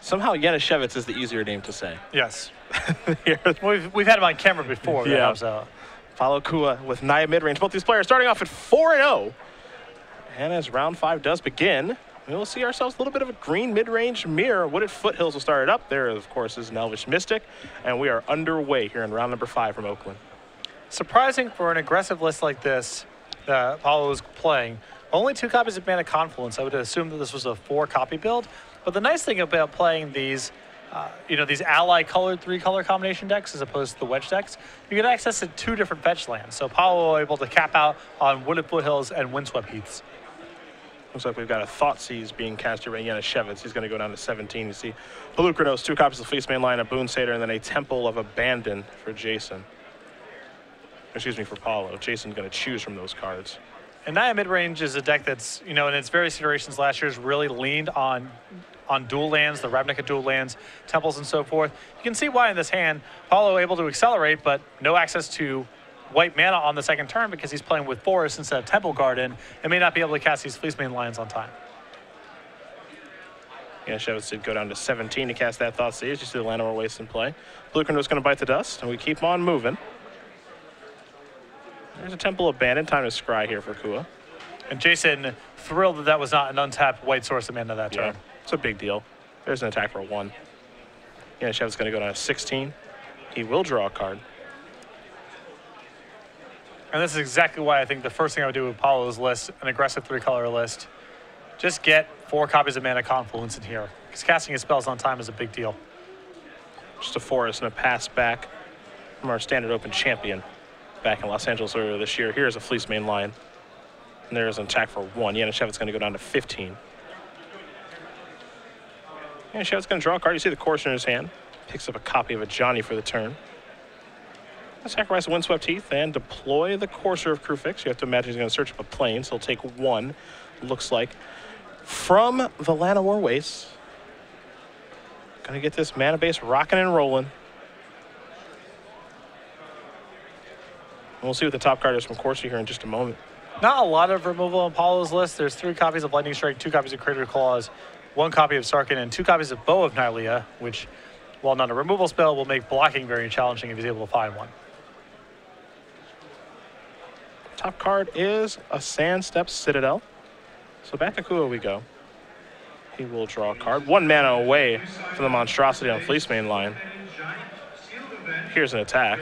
Somehow Janasiewicz is the easier name to say. Yes. we've had him on camera before. Yeah. Paolo Kua with Naya mid-range. Both these players starting off at 4-0. And as round 5 does begin, we'll see ourselves a little bit of a green mid-range mirror. Wooded Foothills will start it up. There, of course, is an Elvish Mystic. And we are underway here in round number 5 from Oakland. Surprising for an aggressive list like this that Paolo is playing. Only 2 copies of Mana Confluence. I would assume that this was a 4-copy build. But the nice thing about playing these, these ally colored 3-color combination decks as opposed to the wedge decks, you get access to 2 different fetch lands. So Paolo able to cap out on Wooded Foothills and Windswept Heaths. Looks like we've got a Thoughtseize being cast here by Janasiewicz. He's going to go down to 17. You see Pelucranos, 2 copies of the Fleece main line, a Boon Satyr, and then a Temple of Abandon for Jason. Excuse me, for Paolo. Jason's going to choose from those cards. And Naya midrange is a deck that's, in its various iterations last year has really leaned on dual lands, the Ravnica dual lands, temples, and so forth. You can see why in this hand, Paolo able to accelerate, but no access to white mana on the second turn because he's playing with Forest instead of Temple Garden and may not be able to cast these Fleece main lines on time. Janasiewicz did go down to 17 to cast that Thoughtseize. You see the Llanowar Waste in play. Pelucranos going to bite the dust, and we keep on moving. There's a Temple Abandoned. Time to scry here for Kua. And Jason thrilled that that was not an untapped white source of mana that turn. It's a big deal. There's an attack for 1. Janasiewicz going to go down to 16. He will draw a card. And this is exactly why I think the first thing I would do with Paolo's list, an aggressive 3-color list, just get 4 copies of Mana Confluence in here. Because casting his spells on time is a big deal. Just a Forest and a pass back from our standard open champion back in Los Angeles earlier this year. Here's a Fleece main line. And there's an attack for 1. Janasiewicz going to go down to 15. Janasiewicz going to draw a card. You see the Courser in his hand. Picks up a copy of a Johnny for the turn. Sacrifice a Windswept Heath and deploy the Courser of Crufix. You have to imagine he's going to search up a plane, so he'll take 1, looks like, from the Llanowar Waste. Going to get this mana base rocking and rolling. And we'll see what the top card is from Courser here in just a moment. Not a lot of removal on Paolo's list. There's 3 copies of Lightning Strike, 2 copies of Crater Claws, 1 copy of Sarkhan, and 2 copies of Bow of Nylea, which, while not a removal spell, will make blocking very challenging if he's able to find one. Top card is a Sandstep Citadel. So back to Kua we go. He will draw a card. 1 mana away from the monstrosity on Fleece main line. Here's an attack.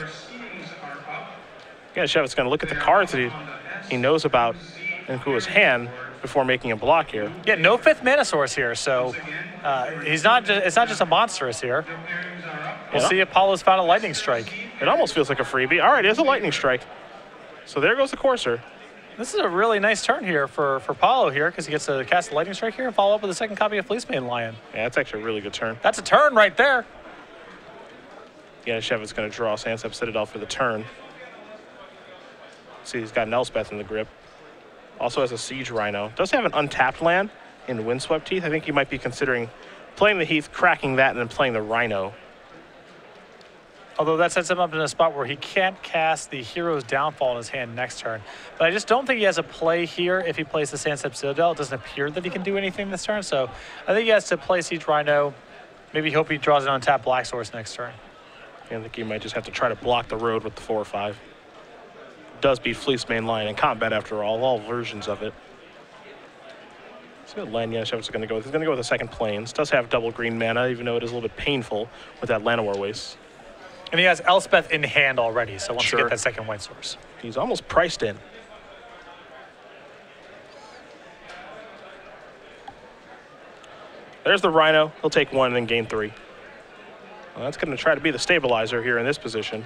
Janasiewicz going to look at the cards that he knows about in Kua's hand before making a block here. Yeah, no 5th mana source here, so it's not just a monstrous here. We'll see if Paolo's found a Lightning Strike. It almost feels like a freebie. All right, it is a Lightning Strike. So there goes the Courser. This is a really nice turn here for Paolo here because he gets to cast a Lightning Strike here and follow up with a 2nd copy of Fleece main Lion. Yeah, that's actually a really good turn. That's a turn right there. Janasiewicz going to draw Sandstep Citadel for the turn. See, he's got an Elspeth in the grip. Also has a Siege Rhino. Does have an untapped land in Windswept Heath. I think he might be considering playing the Heath, cracking that, and then playing the Rhino. Although that sets him up in a spot where he can't cast the Hero's Downfall in his hand next turn. But I just don't think he has a play here if he plays the Sandstep Citadel. It doesn't appear that he can do anything this turn. So I think he has to play Siege Rhino. Maybe hope he draws an untapped Black Source next turn. I think he might just have to try to block the road with the 4 or 5. Does beat Fleece main line in combat after all versions of it. So what land Janasiewicz is going to go with. He's going to go with the 2nd Plains. Does have double green mana, even though it is a little bit painful with that Llanowar Waste. And he has Elspeth in hand already, so once you get that 2nd white source. He's almost priced in. There's the Rhino. He'll take 1 and then gain 3. Well, that's going to try to be the stabilizer here in this position.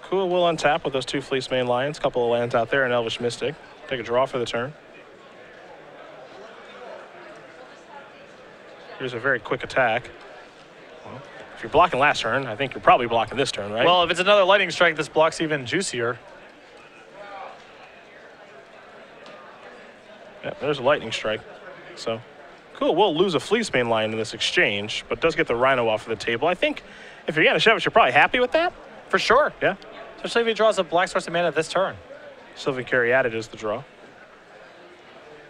Kua will untap with those 2 Fleece main Lions. Couple of lands out there, an Elvish Mystic. Take a draw for the turn. Here's a very quick attack. Well, if you're blocking last turn, I think you're probably blocking this turn, right? Well, if it's another Lightning Strike, this block's even juicier. Yeah, there's a Lightning Strike. So, cool. We'll lose a Fleece main line in this exchange, but does get the Rhino off of the table. I think if you're Janasiewicz, you're probably happy with that. For sure. Yeah. Especially if he draws a Black Source of mana this turn. Sylvan Caryatid is the draw.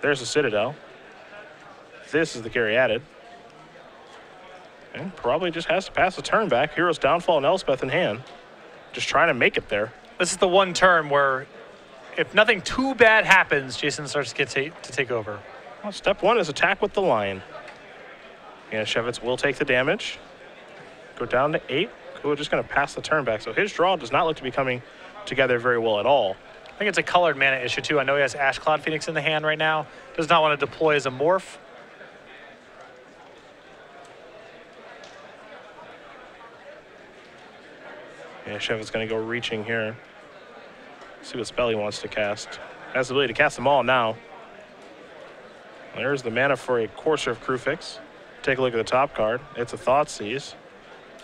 There's a Citadel. This is the carry added. And probably just has to pass the turn back. Hero's Downfall and Elspeth in hand. Just trying to make it there. This is the one turn where if nothing too bad happens, Jason starts to get to take over. Well, step one is attack with the Lion. Janasiewicz will take the damage. Go down to 8. We're just going to pass the turn back. So his draw does not look to be coming together very well at all. I think it's a colored mana issue too. I know he has Ash Cloud Phoenix in the hand right now. Does not want to deploy as a morph. Janasiewicz is going to go reaching here. See what spell he wants to cast. Has the ability to cast them all now. There's the mana for a Courser of Crufix. Take a look at the top card. It's a Thoughtseize.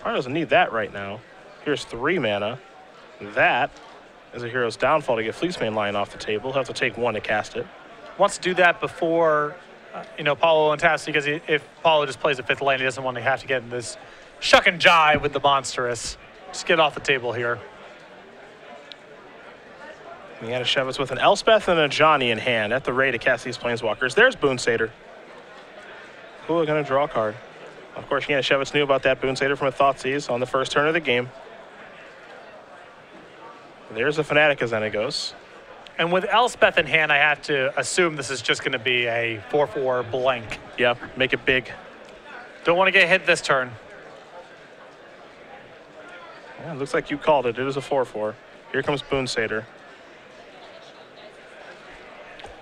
Probably doesn't need that right now. Here's 3 mana. That is a Hero's Downfall to get Fleeceman Lion off the table. He'll have to take 1 to cast it. Wants to do that before, Paolo untaps, because if Paolo just plays a 5th land, he doesn't want to have to get in this shuck and jive with the Monstrous. Just get off the table here. Janasiewicz with an Elspeth and a Johnny in hand at the ready to cast these Planeswalkers. There's Boon Satyr. Cool, going to draw a card. Of course, Janasiewicz knew about that Boon Satyr from a Thoughtseize on the first turn of the game. There's a Fanatic of Xenagos. And with Elspeth in hand, I have to assume this is just going to be a 4/4 blank. Yep, make it big. Don't want to get hit this turn. Yeah, looks like you called it. It is a 4/4. Here comes Boon Satyr.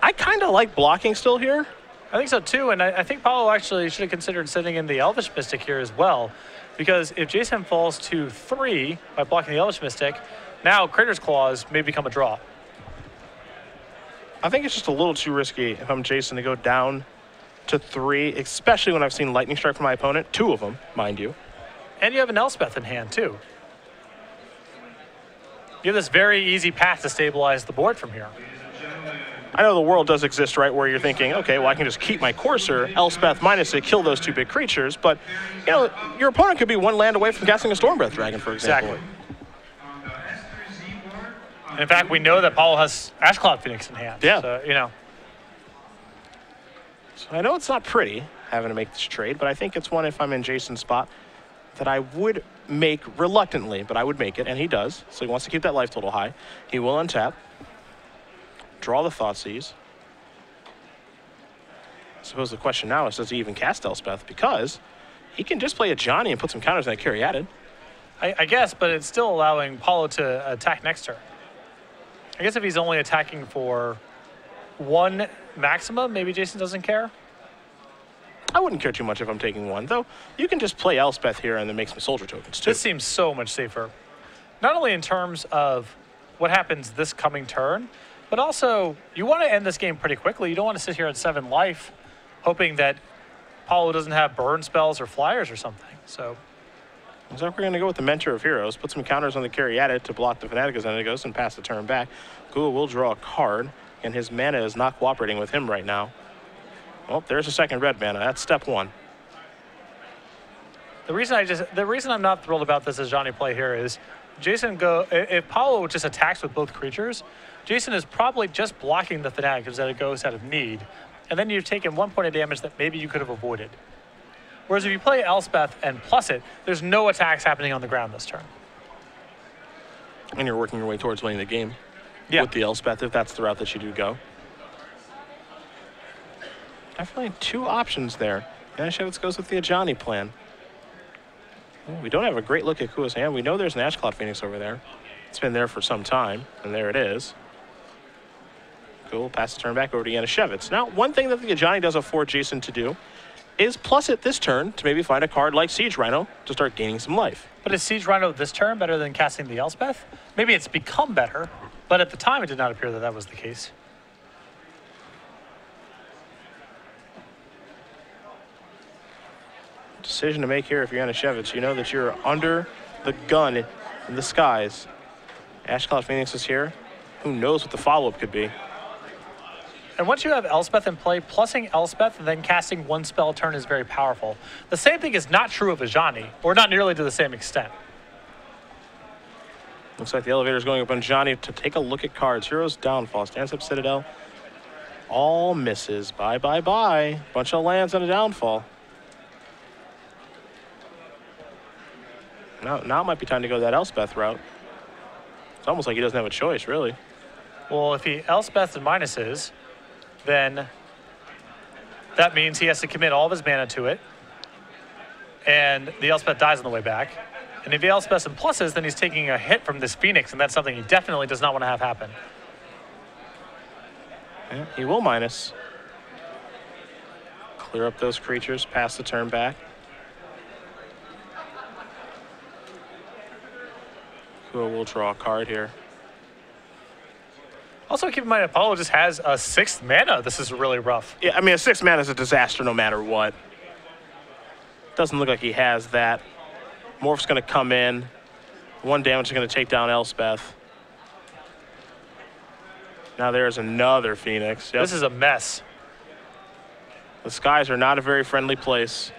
I kind of like blocking still here. I think so too, and I think Paolo actually should have considered sitting in the Elvish Mystic here as well, because if Jason falls to 3 by blocking the Elvish Mystic, now Crater's Claws may become a draw. I think it's just a little too risky if I'm Jason to go down to 3, especially when I've seen Lightning Strike from my opponent, 2 of them, mind you. And you have an Elspeth in hand too. You have this very easy path to stabilize the board from here. I know the world does exist, right, where you're thinking, okay, well, I can just keep my Courser, Elspeth minus it, kill those 2 big creatures, but, your opponent could be 1 land away from casting a Stormbreath Dragon, for example. Exactly. In fact, we know that Paolo has Ash Cloud Phoenix in hand. Yeah. So, So I know it's not pretty having to make this trade, but I think it's one, if I'm in Jason's spot, that I would make reluctantly, but I would make it, and he does. So he wants to keep that life total high. He will untap. Draw the Thoughtseize. I suppose the question now is, does he even cast Elspeth? Because he can just play a Johnny and put some counters on that carry added. I guess, but it's still allowing Paolo to attack next turn. I guess if he's only attacking for 1 maximum, maybe Jason doesn't care. I wouldn't care too much if I'm taking 1, though. You can just play Elspeth here and then make some soldier tokens, too. This seems so much safer. Not only in terms of what happens this coming turn, but also you want to end this game pretty quickly. You don't want to sit here at 7 life hoping that Paolo doesn't have burn spells or flyers or something. So looks like we're going to go with the Mentor of Heroes, put some counters on the carry added to block the Fanatic of Xenagos and pass the turn back. Gula will draw a card, and his mana is not cooperating with him right now. Well, there's a second red mana. That's step 1. The reason I'm not thrilled about this as Johnny play here is if Paolo just attacks with both creatures, Jason is probably just blocking the Fanatic because it goes out of need. And then you've taken 1 point of damage that maybe you could have avoided. Whereas if you play Elspeth and plus it, there's no attacks happening on the ground this turn. And you're working your way towards winning the game with the Elspeth, if that's the route that you do go. Definitely 2 options there. Janasiewicz goes with the Ajani plan. Well, we don't have a great look at Kua's hand. We know there's an Ash Cloud Phoenix over there. It's been there for some time, and there it is. Cool, pass the turn back over to Janasiewicz. Now, one thing that the Ajani does afford Jason to do is plus it this turn to maybe find a card like Siege Rhino to start gaining some life. But is Siege Rhino this turn better than casting the Elspeth? Maybe it's become better, but at the time it did not appear that that was the case. Decision to make here if you're Janasiewicz. You know that you're under the gun in the skies. Ash Cloud Phoenix is here. Who knows what the follow-up could be. And once you have Elspeth in play, plussing Elspeth and then casting 1 spell a turn is very powerful. The same thing is not true of Ajani, or not nearly to the same extent. Looks like the elevator's going up on Johnny to take a look at cards. Hero's Downfall, Stands Up Citadel. All misses. Bye, bye, bye. Bunch of lands and a downfall. Now it might be time to go that Elspeth route. It's almost like he doesn't have a choice, really. Well, if he Elspeth and minuses, then that means he has to commit all of his mana to it. And the Elspeth dies on the way back. And if he Elspeth and pluses, then he's taking a hit from this Phoenix, and that's something he definitely does not want to have happen. Yeah, he will minus. Clear up those creatures, pass the turn back. Cool, we'll draw a card here. Also, keep in mind, Paolo just has a 6th mana. This is really rough. Yeah, I mean, a 6th mana is a disaster no matter what. Doesn't look like he has that. Morph's going to come in. 1 damage is going to take down Elspeth. Now there's another Phoenix. Yep. This is a mess. The skies are not a very friendly place.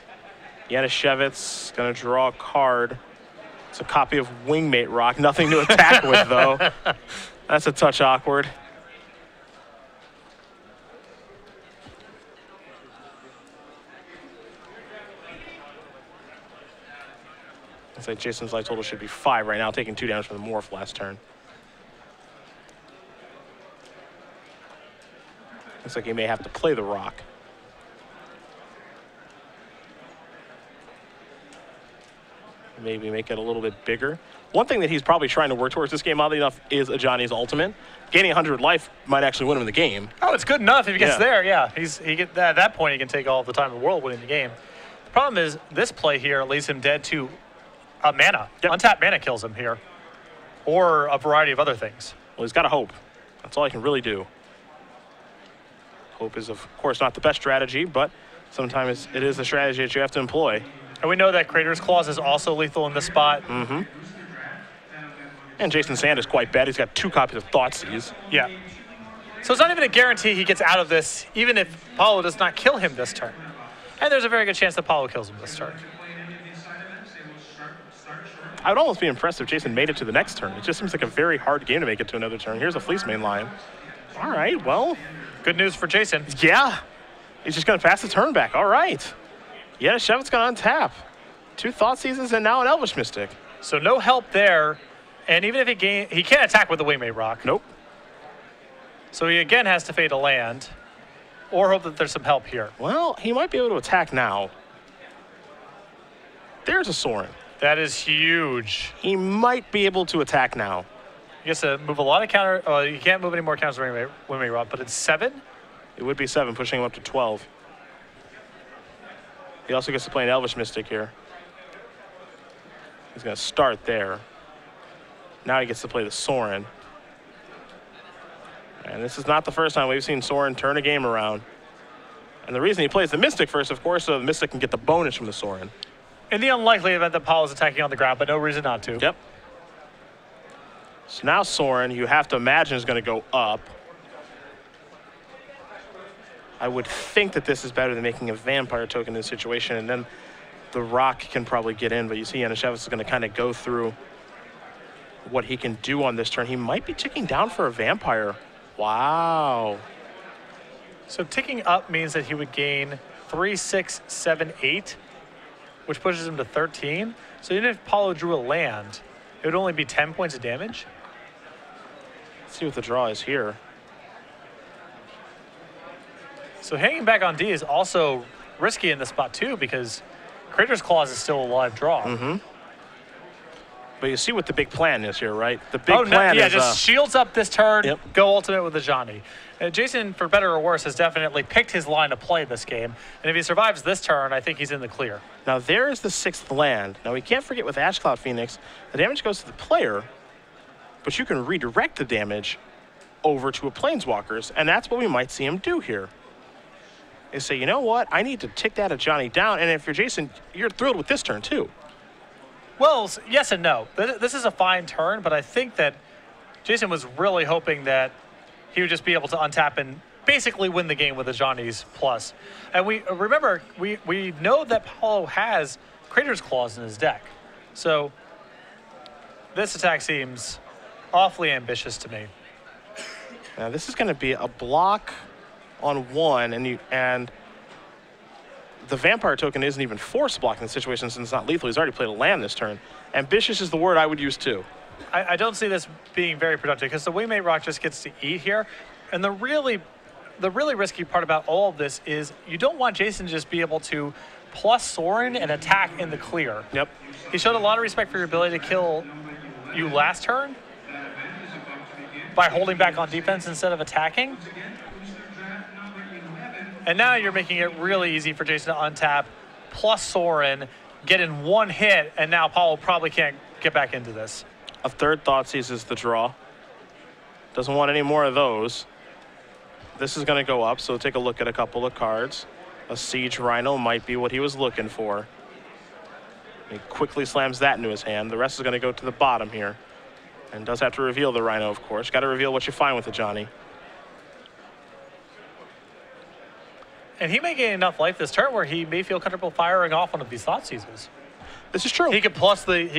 Janasiewicz going to draw a card. It's a copy of Wingmate Rock. Nothing to attack with, though. That's a touch awkward. Looks like Jason's life total should be 5 right now, taking 2 damage from the Morph last turn. Looks like he may have to play the rock. Maybe make it a little bit bigger. One thing that he's probably trying to work towards this game, oddly enough, is a Johnny's ultimate. Gaining 100 life might actually win him the game. Oh, it's good enough if he gets there, yeah. At that point, he can take all the time in the world winning the game. The problem is this play here leaves him dead to mana. Yep. Untapped mana kills him here. Or a variety of other things. Well, he's got to hope. That's all he can really do. Hope is, of course, not the best strategy, but sometimes it is a strategy that you have to employ. And we know that Crater's Claws is also lethal in this spot. Mm-hmm. And Jason Sand is quite bad. He's got 2 copies of Thoughtseize. Yeah. So it's not even a guarantee he gets out of this, even if Paolo does not kill him this turn. And there's a very good chance that Paolo kills him this turn. I would almost be impressed if Jason made it to the next turn. It just seems like a very hard game to make it to another turn. Here's a Fleece main line. All right, well. Good news for Jason. Yeah. He's just going to pass the turn back. All right. Yeah, Shevit's going to untap. 2 Thoughtseizes and now an Elvish Mystic. So no help there. And even if he can't attack with the Wingmate Rock. Nope. So he again has to fade a land or hope that there's some help here. Well, he might be able to attack now. There's a Sorin. That is huge. He might be able to attack now. He has to move a lot of counter. Oh, you can't move any more counters with Wingmate Rock, but it's 7? It would be 7, pushing him up to 12. He also gets to play an Elvish Mystic here. He's going to start there. Now he gets to play the Sorin. And this is not the first time we've seen Sorin turn a game around. And the reason he plays the Mystic first, of course, so the Mystic can get the bonus from the Sorin. In the unlikely event that Paolo's attacking on the ground, but no reason not to. Yep. So now Sorin, you have to imagine, is going to go up. I would think that this is better than making a Vampire token in this situation, and then the Rock can probably get in, but you see Janasiewicz is going to kind of go through what he can do on this turn. He might be ticking down for a Vampire. Wow. So ticking up means that he would gain 3, 6, 7, 8, which pushes him to 13. So even if Paolo drew a land, it would only be 10 points of damage. Let's see what the draw is here. So hanging back on D is also risky in this spot too, because Crater's Claws is still a live draw. Mm-hmm. But you see what the big plan is here, right? The big plan is... just shields up this turn, go ultimate with the Johnny. Jason, for better or worse, has definitely picked his line to play this game. And if he survives this turn, I think he's in the clear. Now there is the 6th land. Now we can't forget with Ash Cloud Phoenix, the damage goes to the player, but you can redirect the damage over to a Planeswalker's, and that's what we might see him do here. Is say, you know what, I need to tick that at Johnny down, and if you're Jason, you're thrilled with this turn too. Well, yes and no. This is a fine turn, but I think that Jason was really hoping that he would just be able to untap and basically win the game with a Johnny's plus. And we remember, we know that Paolo has Crater's Claws in his deck. So this attack seems awfully ambitious to me. Now this is going to be a block on 1, and the Vampire token isn't even force blocking the situation since it's not lethal. He's already played a land this turn. Ambitious is the word I would use too. I don't see this being very productive because the Wingmate Rock just gets to eat here. And the really risky part about all of this is you don't want Jason to just be able to plus Sorin and attack in the clear. Yep. He showed a lot of respect for your ability to kill you last turn by holding back on defense instead of attacking. And now you're making it really easy for Jason to untap, plus Sorin, get in 1 hit, and now Paolo probably can't get back into this. A third Thoughtseize is the draw. Doesn't want any more of those. This is going to go up, so take a look at a couple of cards. A Siege Rhino might be what he was looking for. He quickly slams that into his hand. The rest is going to go to the bottom here. And does have to reveal the Rhino, of course. Got to reveal what you find with the Johnny. And he may gain enough life this turn where he may feel comfortable firing off one of these Thoughtseizes. This is true. He could plus the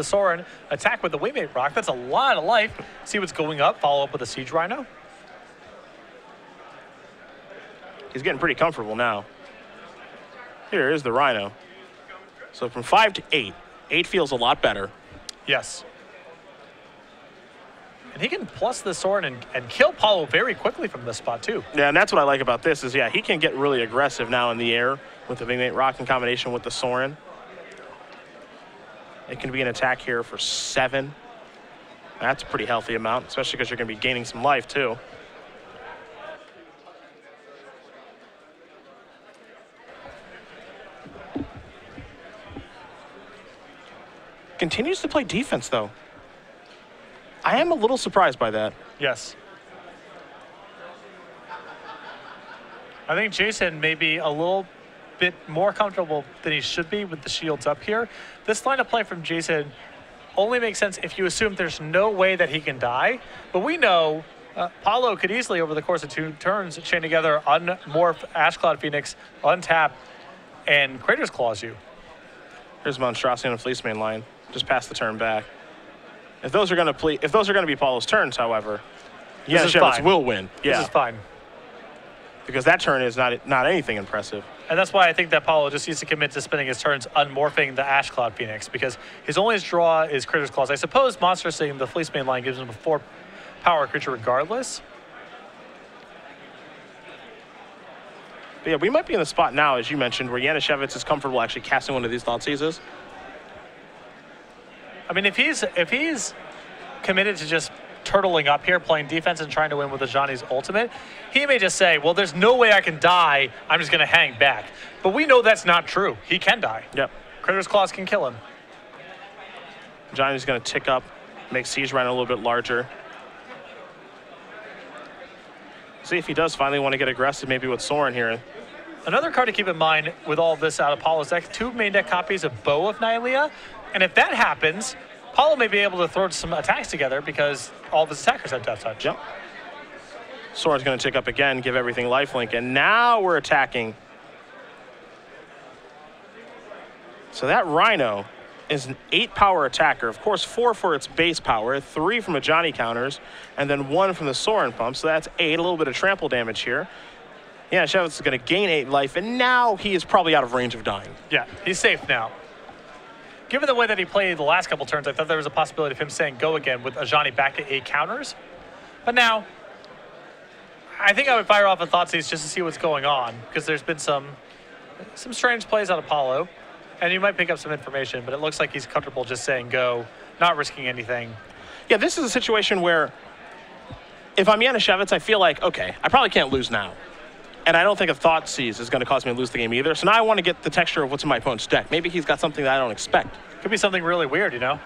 Sorin, attack with the Wingmate Rock. That's a lot of life. See what's going up, follow up with a Siege Rhino. He's getting pretty comfortable now. Here is the Rhino. So from 5 to 8. 8 feels a lot better. Yes. And he can plus the Sorin and kill Paolo very quickly from this spot, too. Yeah, and that's what I like about this is, yeah, he can get really aggressive now in the air with the Wingmate Rock in combination with the Sorin. It can be an attack here for 7. That's a pretty healthy amount, especially because you're going to be gaining some life, too. Continues to play defense, though. I am a little surprised by that. Yes. I think Jason may be a little bit more comfortable than he should be with the shields up here. This line of play from Jason only makes sense if you assume there's no way that he can die. But we know Paolo could easily, over the course of 2 turns, chain together, unmorph Ash Cloud Phoenix, untap, and Crater's Claws you. Here's Monstrosity on a Fleece main line. Just pass the turn back. If those are going to be Paolo's turns, however, Janasiewicz will win. Yeah. This is fine. Because that turn is not anything impressive. And that's why I think that Paolo just needs to commit to spending his turns unmorphing the Ash Cloud Phoenix, because his only draw is Critter's Claws. I suppose Monster Sting, the Fleece main line, gives him a 4 power creature regardless. But yeah, we might be in the spot now, as you mentioned, where Janasiewicz is comfortable actually casting one of these Thoughtseizes. I mean, if he's committed to just turtling up here, playing defense and trying to win with the Johnny's ultimate, he may just say, well, there's no way I can die. I'm just going to hang back. But we know that's not true. He can die. Yep. Critter's Claws can kill him. Johnny's going to tick up, make Siege Rhino a little bit larger. See if he does finally want to get aggressive, maybe with Sorin here. Another card to keep in mind with all of this out of Paolo's deck, 2 main deck copies of Bow of Nylea. And if that happens, Paolo may be able to throw some attacks together because all of his attackers have Death Touch. Yep. Sorin's going to tick up again, give everything lifelink, and now we're attacking. So that Rhino is an 8 power attacker. Of course, 4 for its base power, 3 from a Johnny counters, and then 1 from the Sorin pump. So that's 8, a little bit of trample damage here. Yeah, Janasiewicz is going to gain 8 life, and now he is probably out of range of dying. Yeah, he's safe now. Given the way that he played the last couple turns, I thought there was a possibility of him saying go again with Ajani back to 8 counters. But now, I think I would fire off a Thoughtseize just to see what's going on, because there's been some strange plays out of Paolo, and you might pick up some information, but it looks like he's comfortable just saying go, not risking anything. Yeah, this is a situation where if I'm Janasiewicz, I feel like, okay, I probably can't lose now. And I don't think a Thoughtseize is going to cause me to lose the game either. So now I want to get the texture of what's in my opponent's deck. Maybe he's got something that I don't expect. Could be something really weird, you know?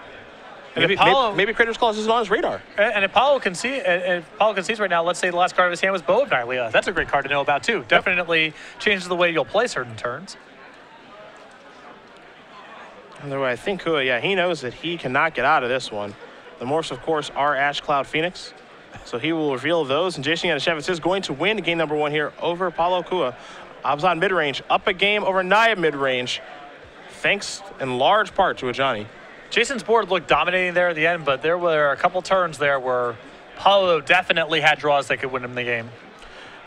Maybe Crater's Claws isn't on his radar. And if Paolo can see, right now, let's say the last card of his hand was Bow of Nylea. That's a great card to know about too. Definitely changes the way you'll play certain turns. Although I think Kua, he knows that he cannot get out of this one. The morphs, of course, are Ash Cloud Phoenix. So he will reveal those, and Jason Janasiewicz is going to win game number 1 here over Paolo Kua. Abzan mid-range, up a game over Naya mid-range, thanks in large part to Ajani. Jason's board looked dominating there at the end, but there were a couple turns there where Paolo definitely had draws that could win him the game.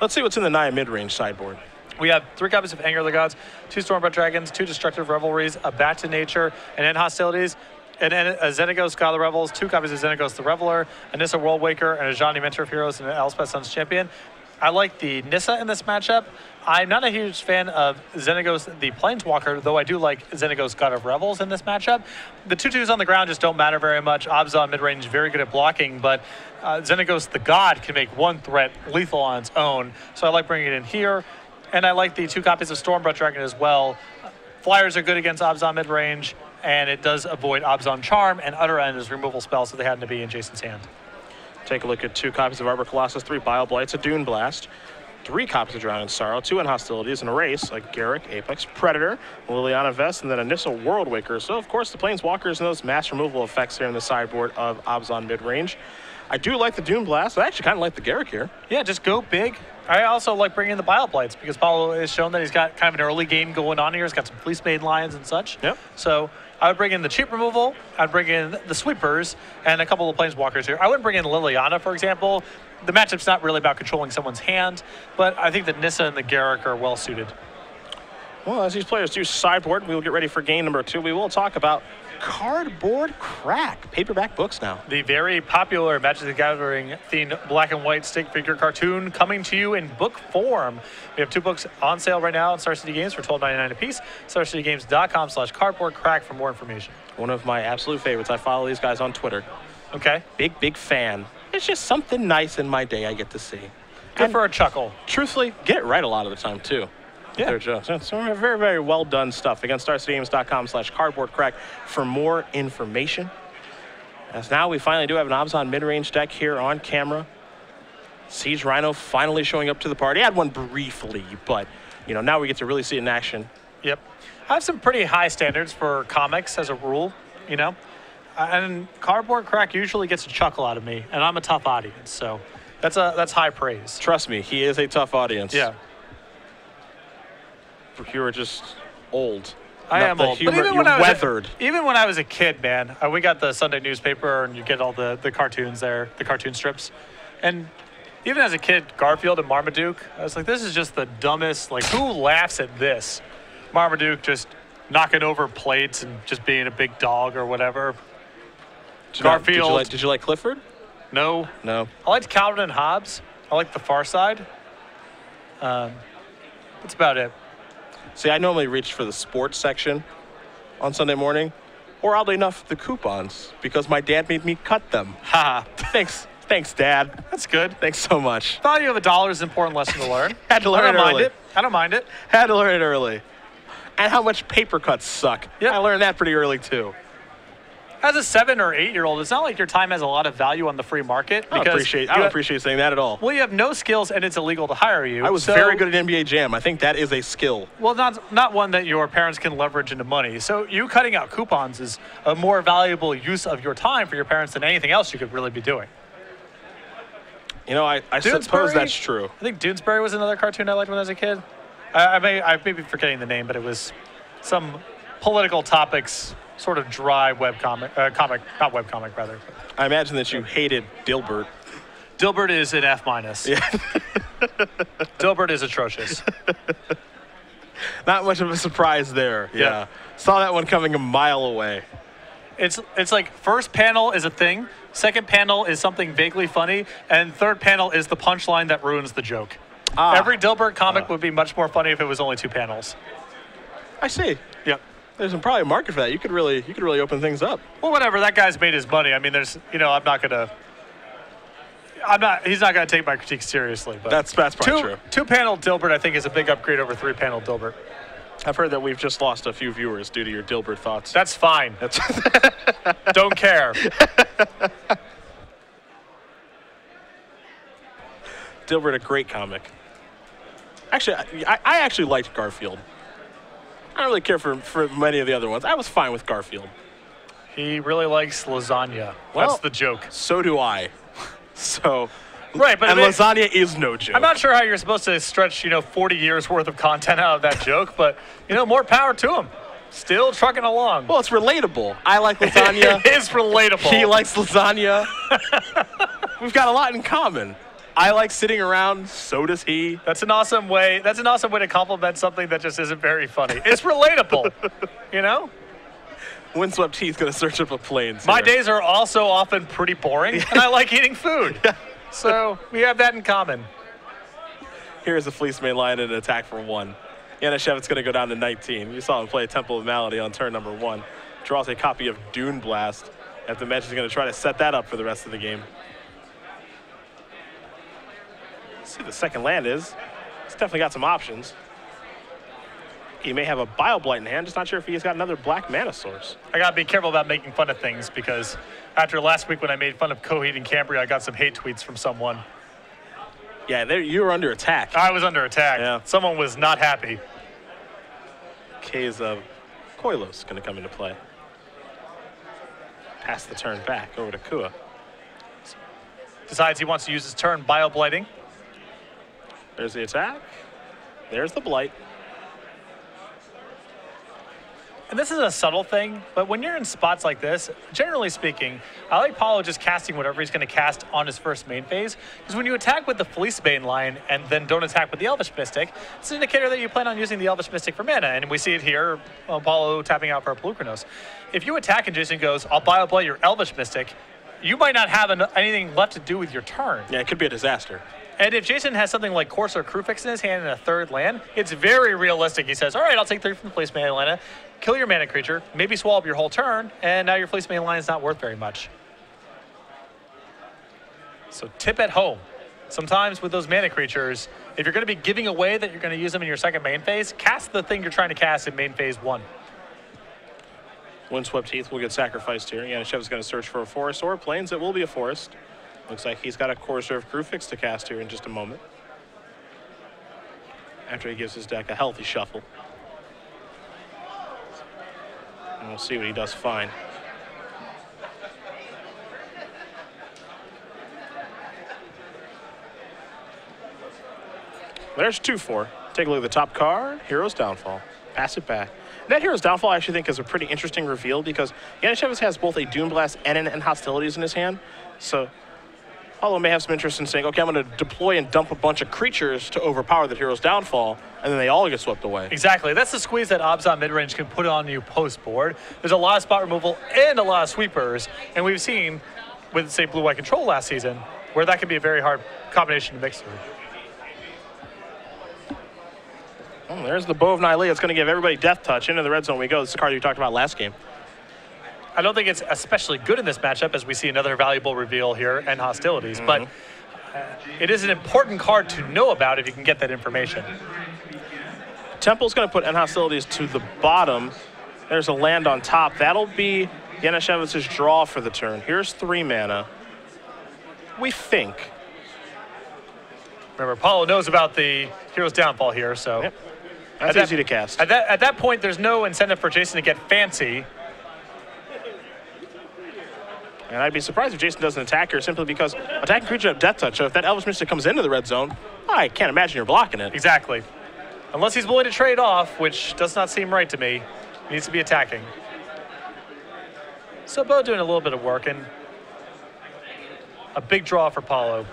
Let's see what's in the Naya mid-range sideboard. We have 3 copies of Anger of the Gods, 2 Stormblood Dragons, 2 Destructive Revelries, a Back to Nature, and End Hostilities, and then a Xenagos God of the Revels, 2 copies of Xenagos the Reveler, a Nissa World Waker, and a Ajani Mentor of Heroes, and an Elspeth Sun's Champion. I like the Nissa in this matchup. I'm not a huge fan of Xenagos the Planeswalker, though I do like Xenagos God of Revels in this matchup. The 2/2s on the ground just don't matter very much. Abzan mid-range, very good at blocking, but Xenagos the God can make 1 threat lethal on its own, so I like bringing it in here. And I like the 2 copies of Stormblood Dragon as well. Flyers are good against Abzan mid-range, and it does avoid Abzan Charm and Utter End as removal spells, so they happen to be in Jason's hand. Take a look at 2 copies of Arbor Colossus, 3 Bile Blights, a Dune Blast, 3 copies of Drowning Sorrow, 2 in Hostilities, and a race like Garruk, Apex, Predator, Liliana Vest, and then a Nissa World Waker. So, of course, the Planeswalkers and those mass removal effects here in the sideboard of Abzan mid-range. I do like the Dune Blast. I actually kind of like the Garruk here. Yeah, just go big. I also like bringing in the Bile Blights because Paolo has shown that he's got kind of an early game going on here. He's got some Fleece Maiden Lions and such. Yep. So I would bring in the cheap removal. I'd bring in the Sweepers and a couple of Planeswalkers here. I wouldn't bring in Liliana, for example. The matchup's not really about controlling someone's hand, but I think that Nissa and the Garruk are well suited. Well, as these players do sideboard, we will get ready for game number 2. We will talk about Cardboard Crack, paperback books now. The very popular Magic the Gathering themed black and white stick figure cartoon coming to you in book form. We have 2 books on sale right now on Star City Games for $12.99 a piece. StarCityGames.com/cardboardcrack for more information. One of my absolute favorites. I follow these guys on Twitter. Okay. Big fan. It's just something nice in my day I get to see. Good And for a chuckle. truthfully, get it right a lot of the time, too. Yeah. Their jokes. So very, very well done stuff. Again, StarCityGames.com/cardboardcrack for more information. As now we finally do have an Abzan mid-range deck here on camera. Siege Rhino finally showing up to the party. I had one briefly, but you know, now we get to really see it in action. Yep. I have some pretty high standards for comics as a rule, you know. And Cardboard Crack usually gets a chuckle out of me, and I'm a tough audience, so that's high praise. Trust me, he is a tough audience. Yeah. You are just old. I am old. Humor, But even you're when I was weathered. even when I was a kid, man, we got the Sunday newspaper, and you get all the cartoons there, the cartoon strips. And even as a kid, Garfield and Marmaduke, I was like, this is just the dumbest, like, who laughs at this? Marmaduke just knocking over plates and just being a big dog or whatever. Garfield. Did you like Clifford? No. No. I liked Calvin and Hobbes. I liked The Far Side. That's about it. See, I normally reach for the sports section on Sunday morning, or oddly enough, the coupons, because my dad made me cut them. Ha. Thanks, Dad. That's good. Thanks so much. Value of $1 is an important lesson to learn. Had to learn I don't it mind early. it. I don't mind it. Had to learn it early. And how much paper cuts suck. Yep. I learned that pretty early, too. As a 7 or 8-year-old, it's not like your time has a lot of value on the free market. I don't appreciate saying that at all. Well, you have no skills, and it's illegal to hire you. I was very good at NBA Jam. I think that is a skill. Well, not one that your parents can leverage into money. So you cutting out coupons is a more valuable use of your time for your parents than anything else you could really be doing. You know, I suppose that's true. I think Doonesbury was another cartoon I liked when I was a kid. I may be forgetting the name, but it was some political topics, sort of dry not webcomic, rather. I imagine that you hated Dilbert. Dilbert is an F-. Yeah. Dilbert is atrocious. Not much of a surprise there. Yeah. Saw that one coming a mile away. It's like first panel is a thing, second panel is something vaguely funny, and third panel is the punchline that ruins the joke. Every Dilbert comic would be much more funny if it was only 2 panels. I see. Yep. There's probably a market for that. You could really open things up. Well, whatever. That guy's made his money. I mean, he's not gonna take my critique seriously. But That's probably true. 2-panel Dilbert, I think, is a big upgrade over 3-panel Dilbert. I've heard that we've just lost a few viewers due to your Dilbert thoughts. That's fine. Don't care. Dilbert, a great comic. Actually, I actually liked Garfield. I don't really care for many of the other ones. I was fine with Garfield. He really likes lasagna. Well, that's the joke. So do I. So, right, but lasagna is no joke. I'm not sure how you're supposed to stretch, 40 years worth of content out of that joke, but, more power to him. Still trucking along. Well, it's relatable. I like lasagna. It is relatable. He likes lasagna. We've got a lot in common. I like sitting around. So does he. That's an awesome way. That's an awesome way to compliment something that just isn't very funny. It's relatable, you know? Windswept Heath going to search up a plains. My days are also often pretty boring, and I like eating food. Yeah. So we have that in common. Here's the Fleece main line and an attack for 1. Janasiewicz going to go down to 19. You saw him play Temple of Malady on turn number 1. Draws a copy of Dune Blast. After the match, he's going to try to set that up for the rest of the game. Let's see what the second land is. It's definitely got some options. He may have a Bile Blight in hand, just not sure if he's got another black mana source. I gotta be careful about making fun of things because after last week when I made fun of Coheed and Cambria, I got some hate tweets from someone. Yeah, you were under attack. I was under attack. Yeah. Someone was not happy. K's of Koilos going to come into play. Pass the turn back over to Kua. Decides he wants to use his turn bio-blighting. There's the attack. There's the blight. And this is a subtle thing, but when you're in spots like this, generally speaking, I like Paolo just casting whatever he's going to cast on his first main phase. Because when you attack with the Fleece main line and then don't attack with the Elvish Mystic, it's an indicator that you plan on using the Elvish Mystic for mana. And we see it here, Paolo tapping out for a Pelucranos. If you attack and Jason goes, I'll bio-blight your Elvish Mystic, you might not have anything left to do with your turn. Yeah, it could be a disaster. And if Jason has something like Courser or Crewfix in his hand and a third land, it's very realistic. He says, all right, I'll take 3 from the Fleece main line, kill your mana creature, maybe swallow up your whole turn, and now your Fleece main line is not worth very much. So tip at home. Sometimes with those mana creatures, if you're going to be giving away that you're going to use them in your second main phase, cast the thing you're trying to cast in main phase 1. Windswept Heath will get sacrificed here. Janasiewicz is going to search for a forest or plains. It will be a forest. Looks like he's got a Courser of Crewfix to cast here in just a moment. After he gives his deck a healthy shuffle. And we'll see what he does find. There's 2-4. Take a look at the top card, Hero's Downfall. Pass it back. And that Hero's Downfall I actually think is a pretty interesting reveal because Janasiewicz has both a Dune Blast and an Hostilities in his hand. So Paolo may have some interest in saying, okay, I'm going to deploy and dump a bunch of creatures to overpower the Hero's Downfall, and then they all get swept away. Exactly. That's the squeeze that Abzan midrange can put on you post-board. There's a lot of spot removal and a lot of sweepers, and we've seen with, say, Blue-White Control last season, where that can be a very hard combination to mix through. Oh, there's the Bow of Nylea. It's going to give everybody Death Touch. Into the red zone we go. This is the card you talked about last game. I don't think it's especially good in this matchup as we see another valuable reveal here and Hostilities, but it is an important card to know about if you can get that information. Temple's going to put Hostilities to the bottom. There's a land on top. That'll be Janasiewicz's draw for the turn. Here's 3 mana. We think. Remember, Paolo knows about the Hero's Downfall here, so. Yep. That's easy to cast. At that point, there's no incentive for Jason to get fancy. And I'd be surprised if Jason doesn't attack her simply because attacking creature have Death Touch. So if that Elvish Mystic comes into the red zone, I can't imagine you're blocking it. Exactly. Unless he's willing to trade off, which does not seem right to me. He needs to be attacking. So Bo doing a little bit of work and a big draw for Paolo.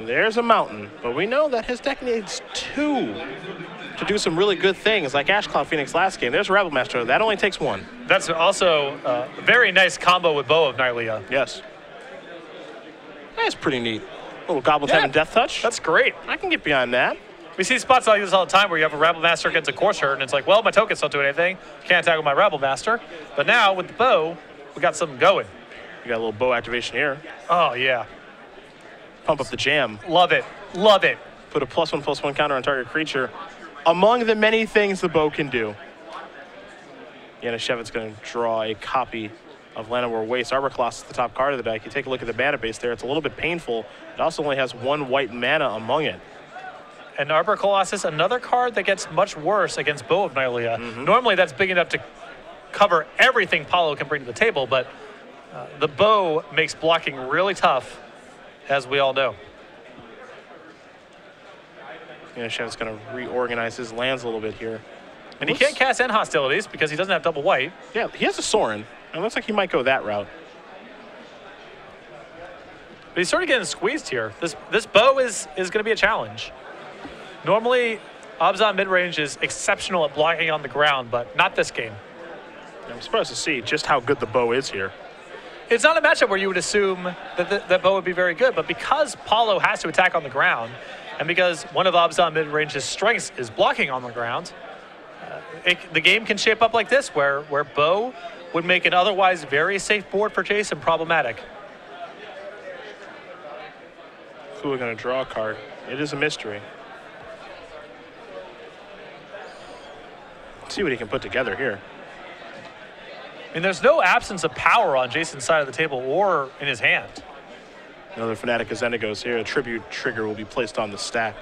There's a mountain, but we know that his deck needs 2 to do some really good things, like Ash Cloud Phoenix last game. There's a Rebel Master. That only takes 1. That's also a very nice combo with Bow of Nylea. Yes. That's pretty neat. Little Goblins having Death Touch. That's great. I can get behind that. We see spots like this all the time where you have a Rabble Master against a Courser, and it's like, well, my tokens don't do anything. Can't attack with my Rabble Master. But now, with the Bow, we got something going. You got a little Bow activation here. Oh, yeah. Pump up the jam. Love it. Love it. Put a +1/+1 counter on target creature. Among the many things the Bow can do. Janasiewicz going to draw a copy of Llanowar Waste. Arbor Colossus is the top card of the deck. You take a look at the mana base there. It's a little bit painful. It also only has 1 white mana among it. And Arbor Colossus, another card that gets much worse against Bow of Nylea. Normally that's big enough to cover everything Paolo can bring to the table, but the Bow makes blocking really tough, as we all know. Janasiewicz going to reorganize his lands a little bit here. And he can't cast End Hostilities because he doesn't have double white. Yeah, he has a Sorin. It looks like he might go that route. But he's sort of getting squeezed here. This bow is going to be a challenge. Normally, Abzan mid-range is exceptional at blocking on the ground, but not this game. I'm surprised to see just how good the bow is here. It's not a matchup where you would assume that that bow would be very good, but because Paolo has to attack on the ground, and because one of Abzan mid-range's strengths is blocking on the ground, the game can shape up like this, where bow would make an otherwise very safe board for Jason problematic. Who are going to draw a card? It is a mystery. Let's see what he can put together here. I mean, there's no absence of power on Jason's side of the table or in his hand. Another Fnatic Xenagos here. A tribute trigger will be placed on the stack.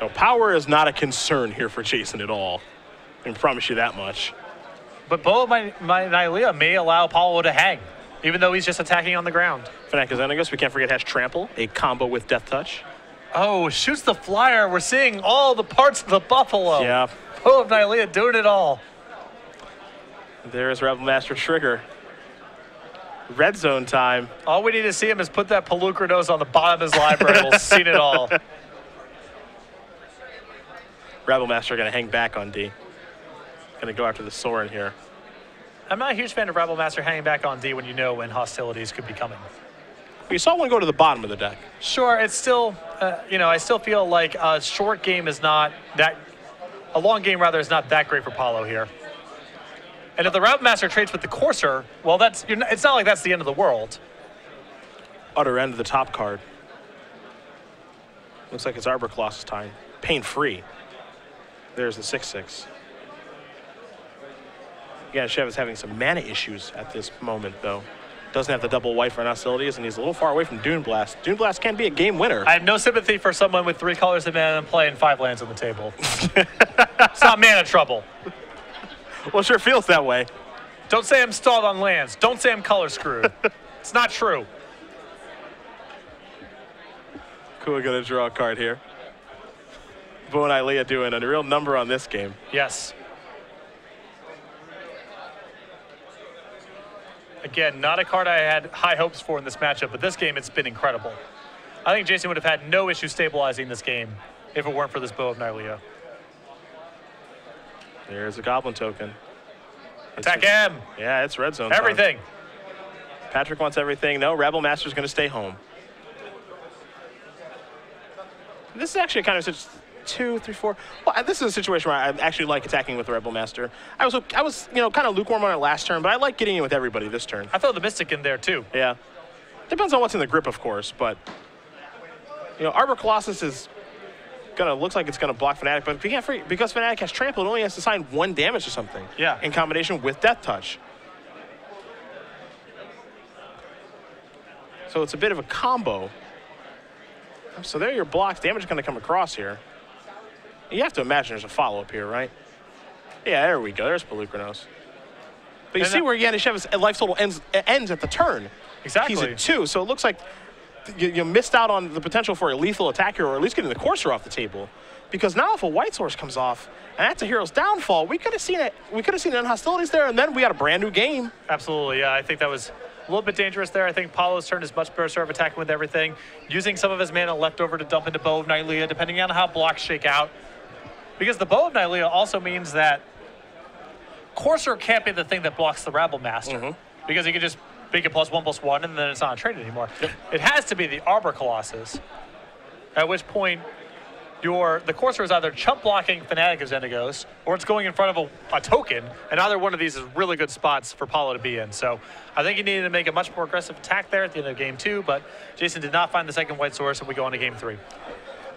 No, power is not a concern here for Jason at all. I can promise you that much. But Boa Nylea may allow Paolo to hang, even though he's just attacking on the ground. Fnatic Xenagos, we can't forget, has Trample, a combo with Death Touch. Oh, shoots the flyer. We're seeing all the parts of the buffalo. Yeah. Boa Nylea doing it all. There's Rebel Master Trigger. Red zone time. All we need to see him is put that Palukra nose on the bottom of his library. We'll see it all. Rebel Master going to hang back on D. Going to go after the Sorin here. I'm not a huge fan of Rebel Master hanging back on D when you know when hostilities could be coming. We saw one go to the bottom of the deck. Sure, it's still, I still feel like a short game is not that, a long game rather is not that great for Paolo here. And if the Rebel Master trades with the Courser, well, it's not like that's the end of the world. Utter end of the top card. Looks like it's Arbor Colossus time. Pain-free. There's the 6/6. Janasiewicz is having some mana issues at this moment, though. Doesn't have the double white for hostilities, and he's a little far away from Dune Blast. Dune Blast can be a game winner. I have no sympathy for someone with 3 colors of mana and playing 5 lands on the table. It's not mana trouble. Well, it sure feels that way. Don't say I'm stalled on lands. Don't say I'm color screwed. It's not true. Cool, gonna draw a card here. Boa Nylea doing a real number on this game. Yes. Again, not a card I had high hopes for in this matchup, but this game it's been incredible. I think Jason would have had no issue stabilizing this game if it weren't for this Boa Nylea. There's a Goblin token. Attack him! Yeah, it's red zone. Everything. Time. Patrick wants everything. No, Rebel Master's going to stay home. This is actually kind of 2, 3, 4. Well, this is a situation where I actually like attacking with the Rebel Master. I was kind of lukewarm on it last turn, but I like getting in with everybody this turn. I throw the Mystic in there too. Yeah. Depends on what's in the grip, of course, but Arbor Colossus is looks like it's gonna block Fnatic, but because Fnatic has Trample, it only has to assign 1 damage to something. Yeah. In combination with Death Touch. So it's a bit of a combo. So there are your blocks. Damage is gonna come across here. You have to imagine there's a follow-up here, right? Yeah, there we go. There's Palukra. But you see where Janasiewicz life total ends at the turn. Exactly. He's at 2, so it looks like you missed out on the potential for a lethal attack here, or at least getting the Courser off the table. Because now if a White Source comes off, and that's a hero's downfall, we could have seen it. We could have seen hostilities there, and then we got a brand new game. Absolutely, yeah. I think that was a little bit dangerous there. I think Paolo's turn is much better served attacking with everything, using some of his mana left over to dump into Boa Nylea, depending on how blocks shake out. Because the Boa Nylea also means that Courser can't be the thing that blocks the Rebel Master. Because he can just make it +1/+1, and then it's not a trade anymore. Yep. It has to be the Arbor Colossus, at which point the Courser is either chump blocking Fnatic of Xenagos, or it's going in front of a token, and either one of these is really good spots for Paolo to be in. So I think he needed to make a much more aggressive attack there at the end of game 2, but Jason did not find the second White Source, and we go on to game 3.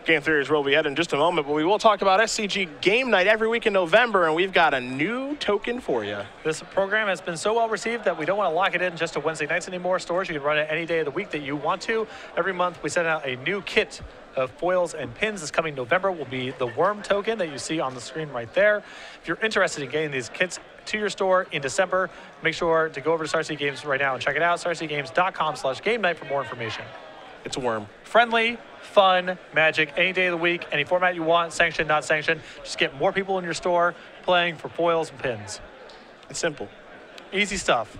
Game 3 is where we'll be at in just a moment, but we will talk about SCG Game Night every week in November, and we've got a new token for you. This program has been so well received that we don't want to lock it in just to Wednesday nights anymore. Stores, you can run it any day of the week that you want to. Every month we send out a new kit of foils and pins. This coming November will be the Worm token that you see on the screen right there. If you're interested in getting these kits to your store in December, make sure to go over to Star City Games right now and check it out. StarCityGames.com/game night for more information. It's a worm. Friendly, fun, Magic, any day of the week, any format you want, sanctioned, not sanctioned. Just get more people in your store playing for foils and pins. It's simple. Easy stuff.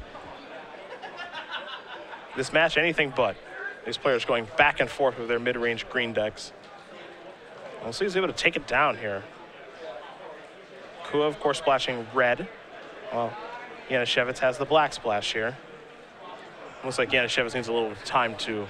This match, anything but. These players going back and forth with their mid-range green decks. We'll see who's able to take it down here. Kua, of course, splashing red. Well, Janasiewicz has the black splash here. Looks like Janasiewicz needs a little time to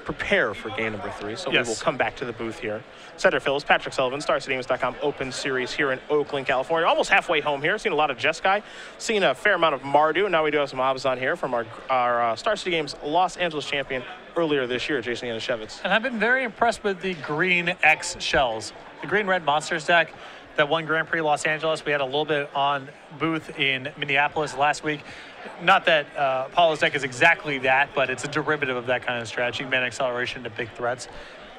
prepare for game number 3, so yes. We will come back to the booth here. Center field is Patrick Sullivan, StarCityGames.com Open Series here in Oakland, California. Almost halfway home here. Seen a lot of Jeskai, seen a fair amount of Mardu, and now we do have some obs on here from our Star City Games Los Angeles champion earlier this year, Jason Janasiewicz. And I've been very impressed with the green X shells. The green-red Monsters deck that won Grand Prix Los Angeles. We had a little bit on booth in Minneapolis last week. Not that Paolo's deck is exactly that, but it's a derivative of that kind of strategy, mana acceleration to big threats.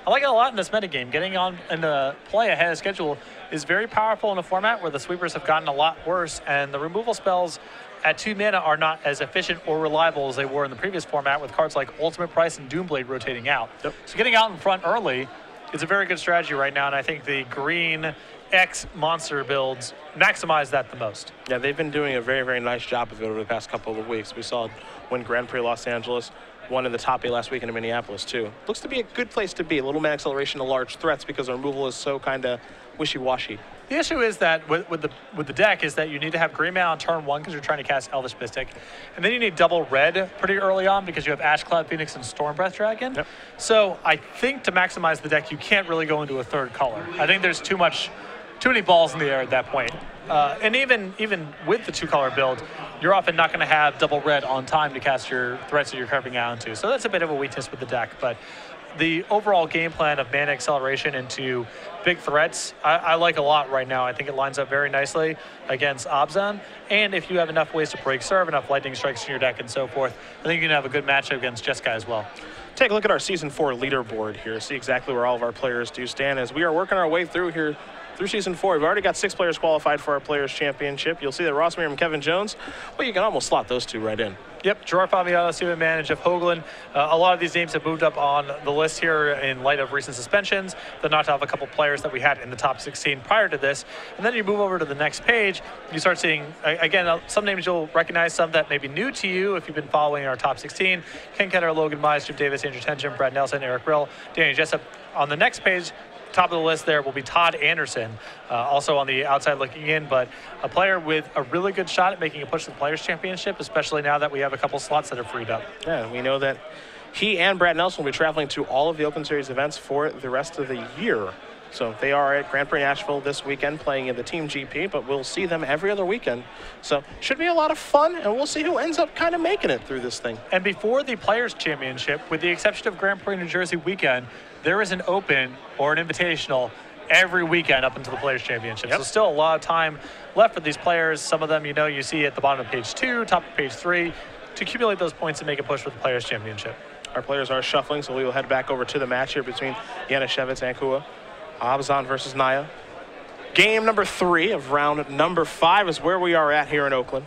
I like it a lot in this metagame. Getting on into play ahead of schedule is very powerful in a format where the sweepers have gotten a lot worse, and the removal spells at 2 mana are not as efficient or reliable as they were in the previous format with cards like Ultimate Price and Doomblade rotating out. Yep. So getting out in front early is a very good strategy right now, and I think the green X monster builds maximize that the most. Yeah, they've been doing a very, very nice job of it over the past couple of weeks. We saw win Grand Prix Los Angeles, won in the top 8 last week in Minneapolis too. Looks to be a good place to be. A little mana acceleration to large threats because the removal is so kind of wishy-washy. The issue is that with the deck is that you need to have green mana on turn 1 because you're trying to cast Elvish Mystic, and then you need double red pretty early on because you have Ash Cloud Phoenix and Stormbreath Dragon. Yep. So I think to maximize the deck, you can't really go into a third color. I think there's too many balls in the air at that point. And even with the 2-color build, you're often not going to have double red on time to cast your threats that you're carving out into. So that's a bit of a weakness with the deck. But the overall game plan of mana acceleration into big threats, I like a lot right now. I think it lines up very nicely against Abzan. And if you have enough ways to break serve, enough lightning strikes in your deck and so forth, I think you can have a good matchup against Jeskai as well. Take a look at our Season 4 leaderboard here, see exactly where all of our players do stand as we are working our way through here through Season 4. We've already got 6 players qualified for our Players' Championship. You'll see that Ross Meir and Kevin Jones, well, you can almost slot those two right in. Yep, Gerard Fabiano, Steven Mann, and Jeff Hoagland. A lot of these names have moved up on the list here in light of recent suspensions. They're knocked off a couple players that we had in the top 16 prior to this. And then you move over to the next page, you start seeing, again, some names you'll recognize, some that may be new to you if you've been following our top 16. Ken Keller, Logan Mize, Jim Davis, Andrew Tengen, Brad Nelson, Eric Rill, Danny Jessup. On the next page, top of the list there will be Todd Anderson, also on the outside looking in, but a player with a really good shot at making a push to the Players' Championship, especially now that we have a couple slots that are freed up. Yeah, we know that he and Brad Nelson will be traveling to all of the Open Series events for the rest of the year. So they are at Grand Prix Nashville this weekend playing in the Team GP, but we'll see them every other weekend. So should be a lot of fun, and we'll see who ends up kind of making it through this thing. And before the Players' Championship, with the exception of Grand Prix New Jersey weekend, there is an Open or an Invitational every weekend up until the Players' Championship. Yep. So still a lot of time left for these players. Some of them, you see at the bottom of page 2, top of page 3, to accumulate those points and make a push for the Players' Championship. Our players are shuffling, so we will head back over to the match here between Janasiewicz and Kua. Abzan versus Naya. Game number 3 of round number 5 is where we are at here in Oakland.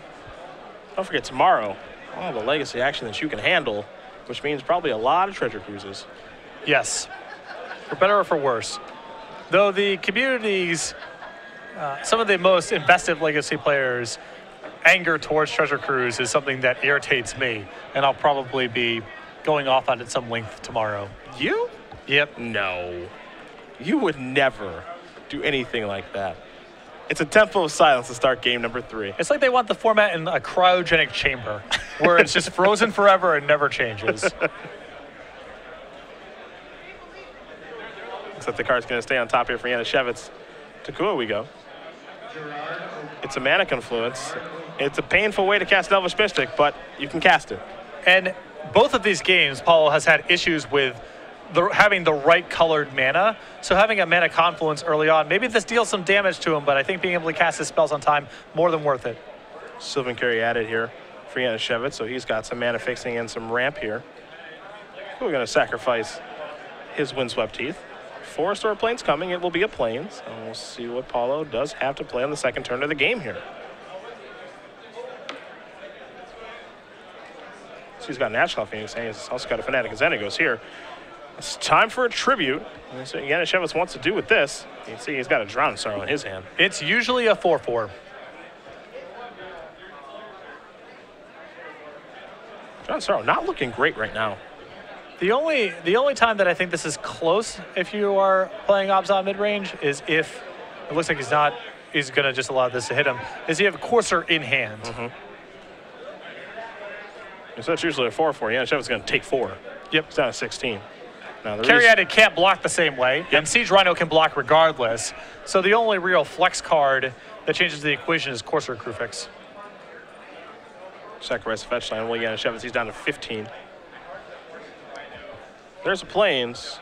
Don't forget tomorrow, all the legacy action that you can handle, which means probably a lot of treasure cruises. Yes, for better or for worse. Though the community's, some of the most invested legacy players' anger towards Treasure Cruise is something that irritates me, and I'll probably be going off on it some length tomorrow. You? Yep. No. You would never do anything like that. It's a tempo of silence to start game number 3. It's like they want the format in a cryogenic chamber, where it's just frozen forever and never changes. Looks like the card's going to stay on top here for Janasiewicz. To Kua we go. It's a mana confluence. It's a painful way to cast Elvish Mystic, but you can cast it. And both of these games, Paolo has had issues with having the right colored mana. So having a mana confluence early on, maybe this deals some damage to him, but I think being able to cast his spells on time, more than worth it. Sylvan Carry added here for Janasiewicz, so he's got some mana fixing and some ramp here. We're going to sacrifice his Windswept Teeth. Forest or a Plains coming, it will be a Plains. And we'll see what Paolo does have to play on the second turn of the game here. So he's got an Ash Cloud Phoenix, and he's also got a Fanatic of Xenagos here. It's time for a tribute. That's what Janasiewicz wants to do with this. You can see he's got a Drowned Sorrow in his hand. It's usually a 4/4. Drowned Sorrow not looking great right now. The only time that I think this is close, if you are playing Obzon mid-range, is if it looks like he's going to just allow this to hit him, is you have a courser in hand. Mm-hmm. So that's usually a 4-4. Janasiewicz going to take 4. Yep. It's down to 16. Now, Carry can't block the same way, yep. and Siege Rhino can block regardless. So the only real flex card that changes the equation is Courser Crucifix. Sacrifice the fetch line. Well, Janasiewicz, he's down to 15. There's a Plains.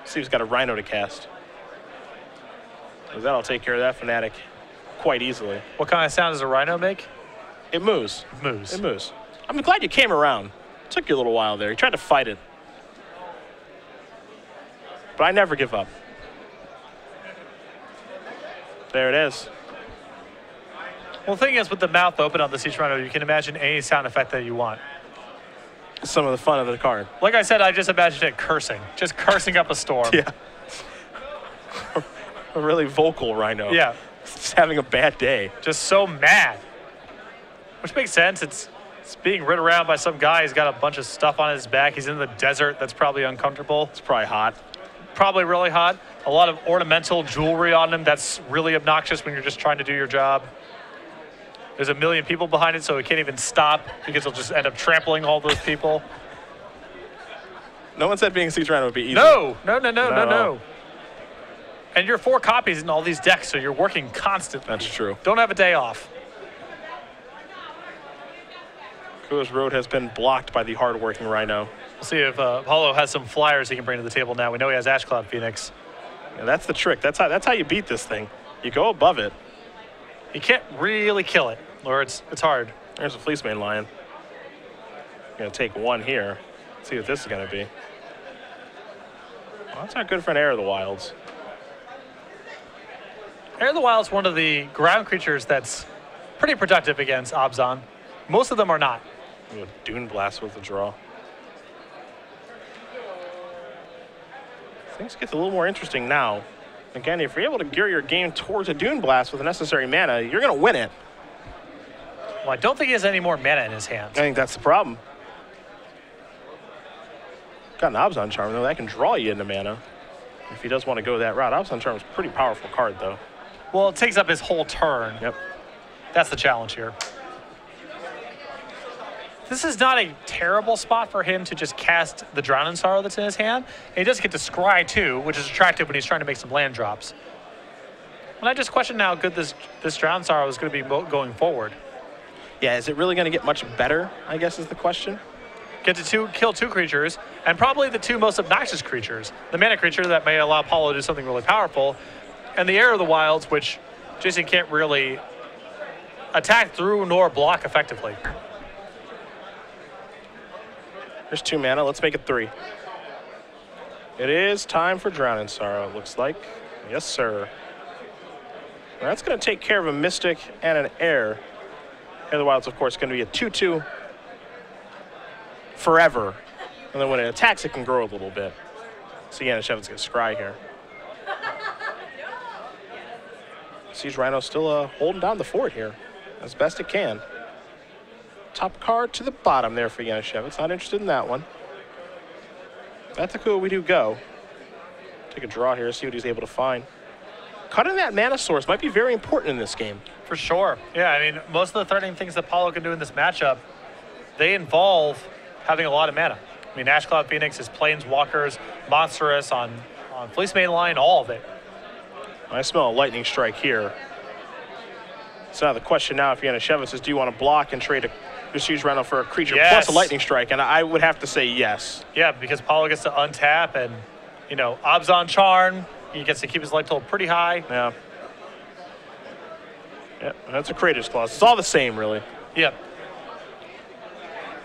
Steve's got a Rhino to cast. That'll take care of that Fanatic quite easily. What kind of sound does a Rhino make? It moves. Moves. It moves. I'm glad you came around. It took you a little while there. You tried to fight it. But I never give up. There it is. Well, the thing is, with the mouth open on the Siege Rhino, you can imagine any sound effect that you want. Some of the fun of the card. Like I said, I just imagined it cursing. Just cursing up a storm. Yeah. A really vocal Rhino. Yeah. Just having a bad day. Just so mad. Which makes sense. It's being rid around by some guy. He's got a bunch of stuff on his back. He's in the desert. That's probably uncomfortable. It's probably hot. Probably really hot. A lot of ornamental jewelry on him. That's really obnoxious when you're just trying to do your job. There's a million people behind it, so he can't even stop because he'll just end up trampling all those people. No one said being a Siege Rhino would be easy. No. And you're 4 copies in all these decks, so you're working constantly. That's true. Don't have a day off. Kua's Road has been blocked by the hard-working Rhino. We'll see if Paolo has some flyers he can bring to the table now. We know he has Ash Cloud Phoenix. Yeah, that's the trick. That's how you beat this thing. You go above it. You can't really kill it, or it's hard. There's a Fleecemane Lion. Going to take 1 here. See what this is going to be. Well, that's not good for an Heir of the Wilds. Heir of the Wild is one of the ground creatures that's pretty productive against Obzon. Most of them are not. Ooh, Dune Blast with the draw. Things get a little more interesting now. Again, if you're able to gear your game towards a Dune Blast with the necessary mana, you're going to win it. Well, I don't think he has any more mana in his hands. I think that's the problem. Got an Obzon Charm, though. That can draw you into mana. If he does want to go that route. Obzon Charm is a pretty powerful card, though. Well, it takes up his whole turn. Yep. That's the challenge here. This is not a terrible spot for him to just cast the Drowning Sorrow that's in his hand. And he does get to Scry too, which is attractive when he's trying to make some land drops. And I just question how good this Drowning Sorrow is going to be going forward. Yeah, is it really going to get much better, I guess is the question. Get to kill 2 creatures, and probably the 2 most obnoxious creatures. The mana creature that may allow Paolo to do something really powerful, and the Heir of the Wilds, which Jason can't really attack through nor block effectively. There's 2 mana. Let's make it 3. It is time for Drowning Sorrow, it looks like. Yes, sir. Now that's going to take care of a Mystic and an Heir. Heir of the Wild's, of course, going to be a 2/2 forever. And then when it attacks, it can grow a little bit. So Janasiewicz going to scry here. Siege Rhino still holding down the fort here as best it can. Top card to the bottom there for Janasiewicz. Not interested in that one. That's a cool we do go. Take a draw here, see what he's able to find. Cutting that mana source might be very important in this game. For sure. Yeah, I mean, most of the threatening things that Paolo can do in this matchup, they involve having a lot of mana. I mean, Ash Cloud Phoenix, his Planeswalkers, Monstrous on Fleecemane Lion, all of it. I smell a lightning strike here. So now the question now, if Janasiewicz, is do you want to block and trade a Siege Rhino for a creature plus a lightning strike? And I would have to say yes. Yeah, because Paolo gets to untap and, you know, Obzon Charm, he gets to keep his life total pretty high. Yeah. Yeah, that's a Creator's Clause. It's all the same, really. Yep.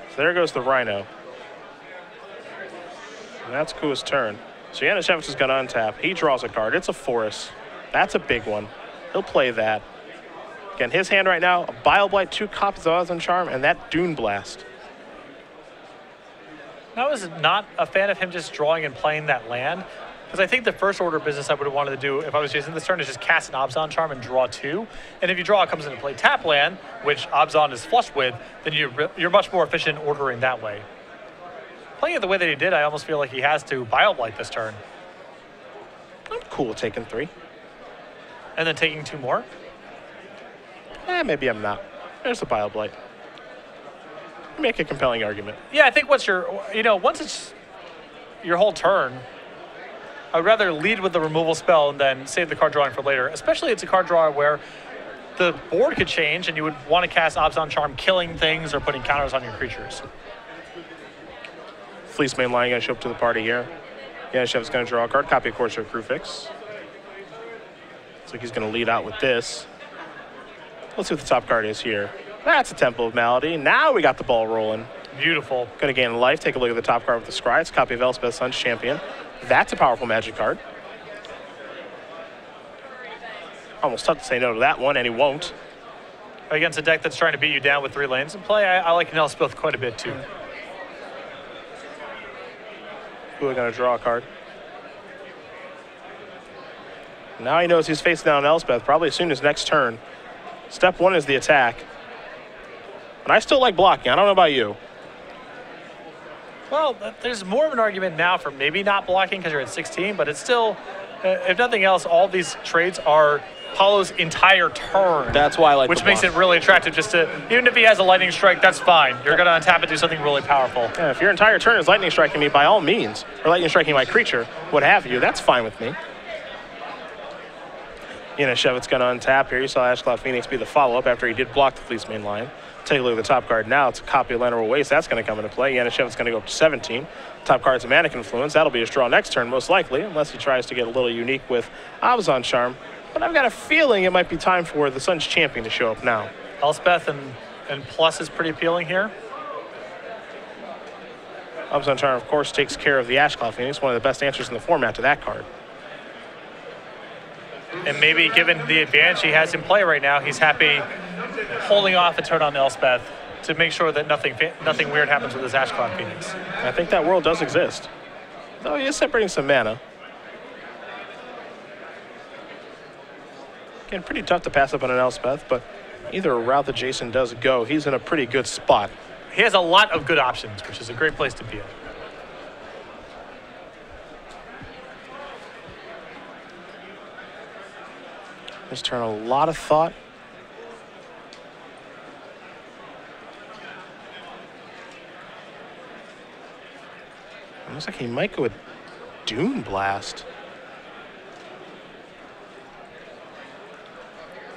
So there goes the Rhino. And that's Kua's turn. So Janasiewicz is going to untap. He draws a card. It's a Forest. That's a big one. He'll play that. Again, his hand right now, a Bile-Blight, 2 copies of Obzon Charm, and that Dune Blast. I was not a fan of him just drawing and playing that land, because I think the first order of business I would have wanted to do if I was Jason this turn is just cast an Obzon Charm and draw 2. And if you draw, it comes into play tap land, which Obzon is flushed with, then you're much more efficient ordering that way. Playing it the way that he did, I almost feel like he has to Bioblight this turn. I'm cool with taking 3. And then taking 2 more? Maybe I'm not. There's the Bioblight. Make a compelling argument. Yeah, I think once it's your whole turn, I would rather lead with the removal spell and then save the card drawing for later. Especially it's a card draw where the board could change and you would want to cast Abzan Charm, killing things or putting counters on your creatures. Fleece main line going to show up to the party here. Janasiewicz going to draw a card, copy of Courser of Krufix. Looks like he's going to lead out with this. Let's see what the top card is here. That's a Temple of Malady. Now we got the ball rolling. Beautiful. Going to gain life. Take a look at the top card with the Scry. It's a copy of Elspeth Sun's Champion. That's a powerful Magic card. Almost tough to say no to that one, and he won't. Against a deck that's trying to beat you down with 3 lanes in play, I like an Elspeth quite a bit too. We're going to draw a card. Now he knows he's facing down Elspeth, probably as soon as next turn. Step 1 is the attack. And I still like blocking. I don't know about you. Well, there's more of an argument now for maybe not blocking because you're at 16, but it's still, if nothing else, all these trades are Paolo's entire turn. That's why I like which makes it really attractive just to, even if he has a lightning strike, that's fine. You're going to untap and do something really powerful. Yeah, if your entire turn is lightning striking me, by all means, or lightning striking my creature, what have you, that's fine with me. Janasiewicz going to untap here. You saw Ash Cloud Phoenix be the follow-up after he did block the Fleece main line. Take a look at the top card now. It's a copy of Llanowar Waste. That's going to come into play. Janasiewicz going to go up to 17. Top card's a Manic Influence. That'll be his draw next turn, most likely, unless he tries to get a little unique with Abzan Charm. But I've got a feeling it might be time for the Sun's Champion to show up now. Elspeth and Plus is pretty appealing here. Abzan Charm, of course, takes care of the Ash Cloud Phoenix, one of the best answers in the format to that card. And maybe given the advantage he has in play right now, he's happy holding off a turn on Elspeth to make sure that nothing weird happens with his Ash Cloud Phoenix. I think that world does exist. Though he is separating some mana. Again, pretty tough to pass up on an Elspeth, but either route that Jason does go, he's in a pretty good spot. He has a lot of good options, which is a great place to be in. This turn, a lot of thought. It looks like he might go with Dune Blast.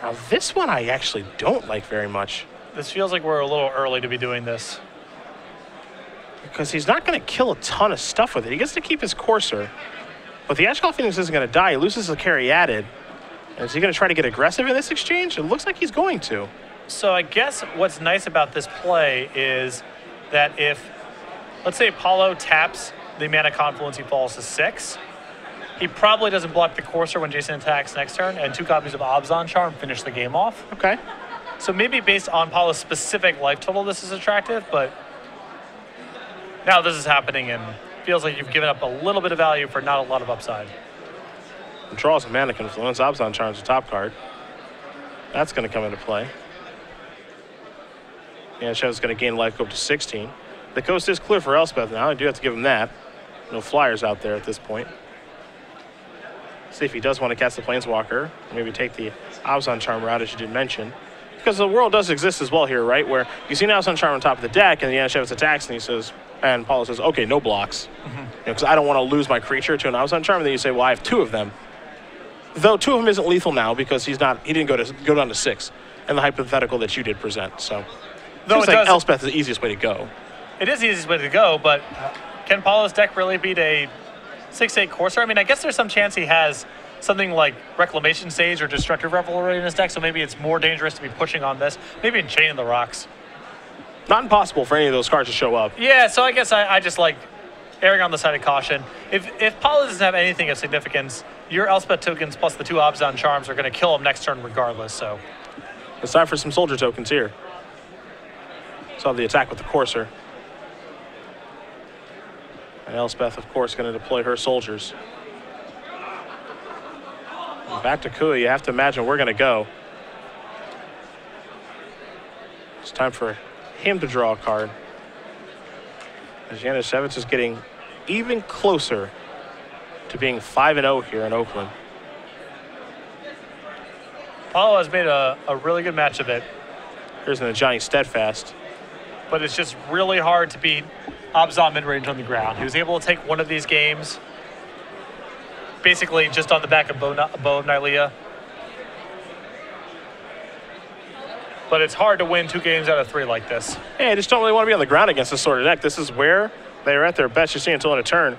Now this one I actually don't like very much. This feels like we're a little early to be doing this. Because he's not going to kill a ton of stuff with it. He gets to keep his Courser. But the Ash Cloud Phoenix isn't going to die. He loses the carry added. Is he going to try to get aggressive in this exchange? It looks like he's going to. So I guess what's nice about this play is that if, let's say Paolo taps the Mana Confluence, he falls to 6. He probably doesn't block the Courser when Jason attacks next turn, and 2 copies of Abzan Charm finish the game off. Okay. So maybe based on Paolo's specific life total, this is attractive, but now this is happening and feels like you've given up a little bit of value for not a lot of upside. Draws a Mana Confluence. Abzan Charm's the top card. That's going to come into play. Janasiewicz going to gain life, go up to 16. The coast is clear for Elspeth now. I do have to give him that. No flyers out there at this point. See if he does want to cast the Planeswalker. Maybe take the Abzan Charm route, as you did mention. Because the world does exist as well here, right? Where you see an Abzan Charm on top of the deck, and the Janasiewicz attacks, and he says, and Paolo says, okay, no blocks. Because I don't want to lose my creature to an Abzan Charm. And then you say, well, I have 2 of them. Though 2 of them isn't lethal now because he didn't go down to 6 in the hypothetical that you did present. So Though seems like Elspeth is the easiest way to go. It is the easiest way to go, but can Paolo's deck really beat a 6/8 Courser? I mean, I guess there's some chance he has something like Reclamation Sage or Destructive Revelry in his deck, so maybe it's more dangerous to be pushing on this. Maybe in Chain of the Rocks. Not impossible for any of those cards to show up. Yeah, so I guess I just like erring on the side of caution. If Paolo doesn't have anything of significance, your Elspeth tokens plus the 2 Abzan Charms are going to kill him next turn regardless, so. It's time for some soldier tokens here. Saw the attack with the Courser. And Elspeth, of course, going to deploy her soldiers. And back to Kua, you have to imagine we're going to go. It's time for him to draw a card. Janasiewicz is getting even closer to being 5-0 here in Oakland. Paolo has made a really good match of it. Here's a Johnny Steadfast. But it's just really hard to beat Abzan mid-range on the ground. He was able to take one of these games basically just on the back of Bo of Nylea. But it's hard to win 2 games out of 3 like this. Yeah, I just don't really want to be on the ground against this sort of deck. This is where they're at their best. You see until in a turn.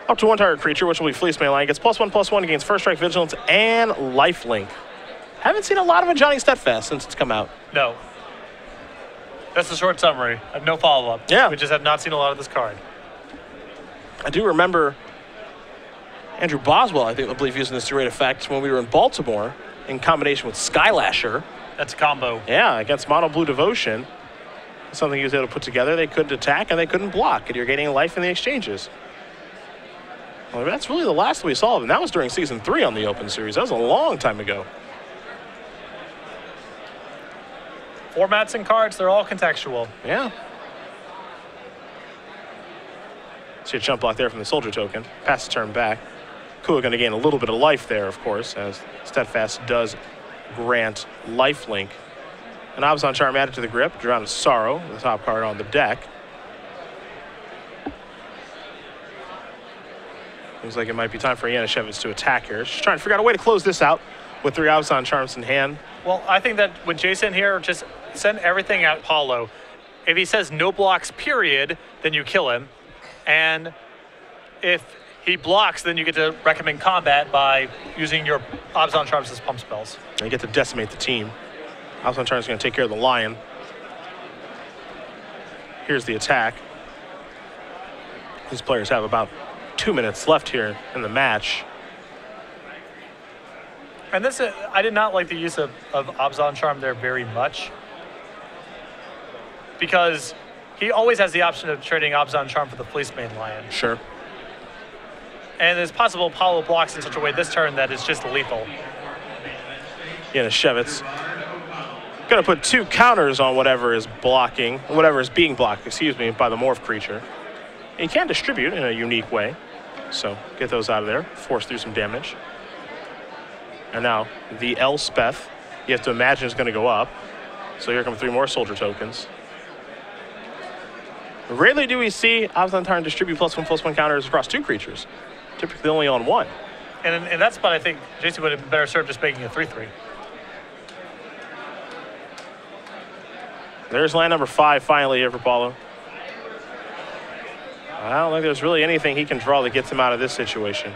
Up to 1 target creature, which will be Fleece Mainline. Gets +1/+1 against First Strike, Vigilance, and Lifelink. Haven't seen a lot of a Johnny Steadfast since it's come out. No. That's the short summary. I have no follow-up. Yeah. We just have not seen a lot of this card. I do remember Andrew Boswell, I believe, using this to great effect when we were in Baltimore in combination with Skylasher. That's a combo. Yeah, against Mono Blue Devotion. Something he was able to put together. They couldn't attack and they couldn't block, and you're getting life in the exchanges. Well, that's really the last we saw of him. That was during Season 3 on the Open Series. That was a long time ago. Formats and cards, they're all contextual. Yeah. See a jump block there from the Soldier token. Pass the turn back. Kua going to gain a little bit of life there, of course, as Steadfast does grant lifelink. An Abzan Charm added to the grip. Drown of Sorrow, the top card on the deck. Looks like it might be time for Janasiewicz to attack here. Just trying to figure out a way to close this out with 3 Abzan Charms in hand. Well, I think that with Jason here, just send everything at Paolo. If he says no blocks, period, then you kill him. And if he blocks, then you get to recommend combat by using your Abzan Charms as pump spells. And you get to decimate the team. Abzan Charms is going to take care of the Lion. Here's the attack. These players have about 2 minutes left here in the match. And this, I did not like the use of Abzan Charm there very much, because he always has the option of trading Abzan Charm for the Fleece Main Lion. Sure. And it's possible Paolo blocks in such a way this turn that it's just lethal. Janasiewicz going to put 2 counters on whatever is blocking, whatever is being blocked, excuse me, by the Morph creature. He can distribute in a unique way, so get those out of there, force through some damage. And now the Elspeth, you have to imagine, is going to go up. So here come 3 more Soldier tokens. Rarely do we see Abzan Charm distribute +1/+1 counters across 2 creatures. Typically only on 1. And in that spot, I think Jason would have been better served just making a 3/3. There's land number 5 finally here for Paolo. I don't think there's really anything he can draw that gets him out of this situation.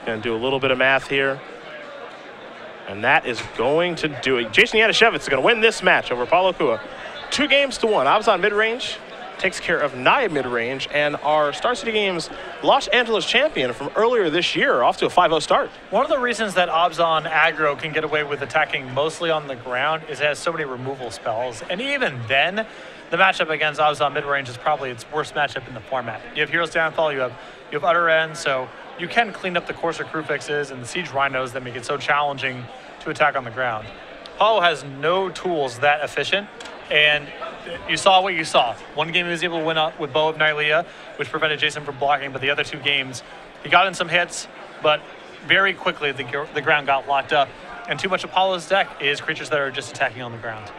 Going to do a little bit of math here. And that is going to do it. Jason Janasiewicz is going to win this match over Paolo Kua. 2-1. Abzan mid-range takes care of Naya mid-range, and our Star City Games Los Angeles champion from earlier this year off to a 5-0 start. One of the reasons that Abzan aggro can get away with attacking mostly on the ground is it has so many removal spells. And even then, the matchup against Abzan mid-range is probably its worst matchup in the format. You have Hero's Downfall, you have Utter End, so you can clean up the Courser Crewfixes and the Siege Rhinos that make it so challenging to attack on the ground. Paolo has no tools that efficient, and you saw what you saw. One game he was able to win up with Bo of Nylea, which prevented Jason from blocking, but the other 2 games, he got in some hits, but very quickly the ground got locked up. And too much of Paolo's deck is creatures that are just attacking on the ground.